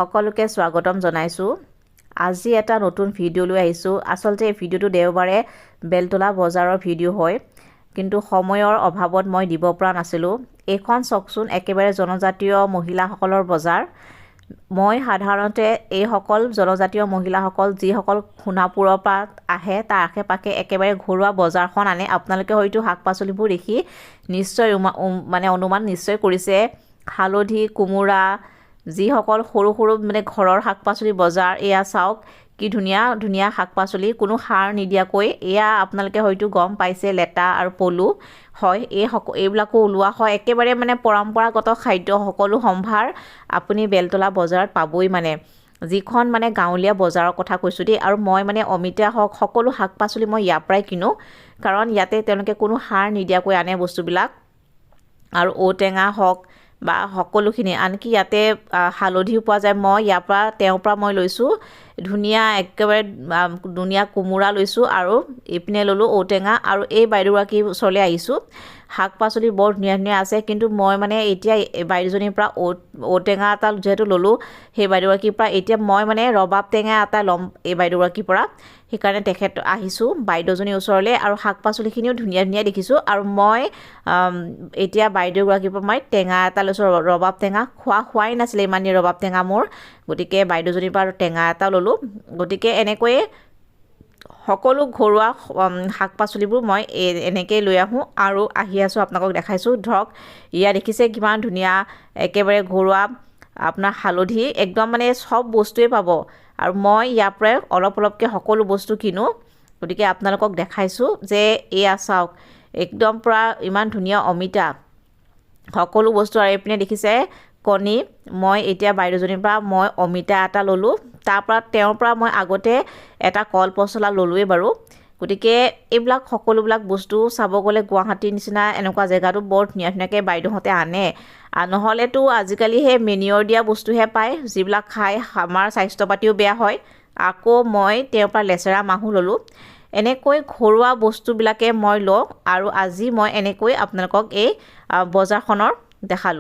সকলোকে স্বাগতম জনাইছো। আজি এটা নতুন ভিডিও লৈ আহিছো। আসলতে এই ভিডিওটো দেওবাৰে বেলতলা বজাৰৰ ভিডিও হয়, কিন্তু সময়ৰ অভাৱত মই দিব পৰা নাছিলো। এইখন চকচোন একেবাৰে জনজাতীয় মহিলাসকলৰ বজাৰ। মই সাধাৰণতে এই সকল জনজাতীয় মহিলাসকল যিসকল খুনাপুৰৰ পৰা আহে তাৰ আশে-পাশে একেবাৰে ঘৰুৱা বজাৰখন আনে। আপোনালোকে হয়তো শাক-পাচলিবোৰ দেখি নিশ্চয় অনুমান নিশ্চয় কৰিছে। হালধি, কোমোৰা, যিসকল সৰু সৰু ঘৰৰ শাক-পাচলি বজাৰ, এয়া চাওক কি ধুনীয়া ধুনীয়া শাক-পাচলি, কোনো সাৰ নিদিয়াকৈ। এয়া আপোনালোকে হয়তো গম পাইছে লেটা আৰু পলু হয়, এইবিলাকো ওলোৱা হয়। একেবাৰে পৰম্পৰাগত খাদ্য সকলো সম্ভাৰ আপুনি বেলতলা বজাৰত পাবই। যিখন গাঁৱলীয়া বজাৰৰ কথা কৈছোঁ দেই। আৰু মই অমিতা হওক সকলো শাক-পাচলি মই ইয়াৰ পৰাই কিনো, কাৰণ ইয়াতে তেওঁলোকে কোনো সাৰ নিদিয়াকৈ আনে বস্তুবিলাক। আৰু ঔটেঙা হওক বা সকলোখিনি, আনকি ইয়াতে হালধিও পোৱা যায়। মই ইয়াৰ পৰা তেওঁৰ পৰা মই লৈছোঁ ধুনীয়া, একেবাৰে ধুনীয়া কোমোৰা লৈছোঁ, আৰু ইপিনে ল'লোঁ ঔটেঙা। আৰু এই বাইদেউগৰাকীৰ ওচৰলৈ আহিছোঁ। শাক-পাচলি বৰ ধুনীয়া ধুনীয়া আছে, কিন্তু মই এতিয়া বাইদেউজনীৰ পৰা ঔটেঙা এটা যিহেতু ল'লোঁ, সেই বাইদেউগৰাকীৰ পৰা এতিয়া মই ৰবাব টেঙা এটা ল'ম এই বাইদেউগৰাকীৰ পৰা। সেইকাৰণে তেখেত আহিছোঁ বাইদেউজনীৰ ওচৰলৈ। আৰু শাক-পাচলিখিনিও ধুনীয়া ধুনীয়া দেখিছোঁ। আৰু মই এতিয়া বাইদেউগৰাকীৰ পৰা মই টেঙা এটা লৈছোঁ, ৰবাব টেঙা। খোৱাই নাছিলে ইমান দিন ৰবাব টেঙা মোৰ, গতিকে বাইদেউজনীৰ পৰা টেঙা এটা ল'লোঁ। গতিকে এনেকৈয়ে সকলো ঘৰুৱা শাক-পাচলিবোৰ মই এনেকৈয়ে লৈ আহোঁ আৰু আহি আছোঁ আপোনালোকক দেখাইছোঁ। ধৰক ইয়াত দেখিছে কিমান ধুনীয়া একেবাৰে ঘৰুৱা আপোনাৰ হালধি, একদম চব বস্তুৱে পাব। আৰু মই ইয়াৰ পৰাই অলপ অলপকৈ সকলো বস্তু কিনো, গতিকে আপোনালোকক দেখাইছোঁ যে এয়া চাওক একদম পূৰা ইমান ধুনীয়া অমিতা, সকলো বস্তু। আৰু এইপিনে দেখিছে কণী। মই এতিয়া বাইদেউজনীৰ পৰা মই অমিতা এটা ল'লোঁ। তেওঁৰ পৰা মই আগতে এটা কল পচলা ল'লোৱেই বাৰু। গতিকে এইবিলাক সকলোবিলাক বস্তু চাব গ'লে গুৱাহাটীৰ নিচিনা এনেকুৱা জেগাতো বৰ ধুনীয়া ধুনীয়াকৈ বাইদেউহঁতে আনে। নহ'লেতো আজিকালি সেই মেনিয়ৰ দিয়া বস্তুহে পায়, যিবিলাক খাই আমাৰ স্বাস্থ্য পাতিও বেয়া হয়। আকৌ মই তেওঁৰ পৰা লেচেৰা মাহো ল'লোঁ। এনেকৈ ঘৰুৱা বস্তুবিলাকে মই লওঁ, আৰু আজি মই এনেকৈ আপোনালোকক এই বজাৰখনৰ দেখালোঁ।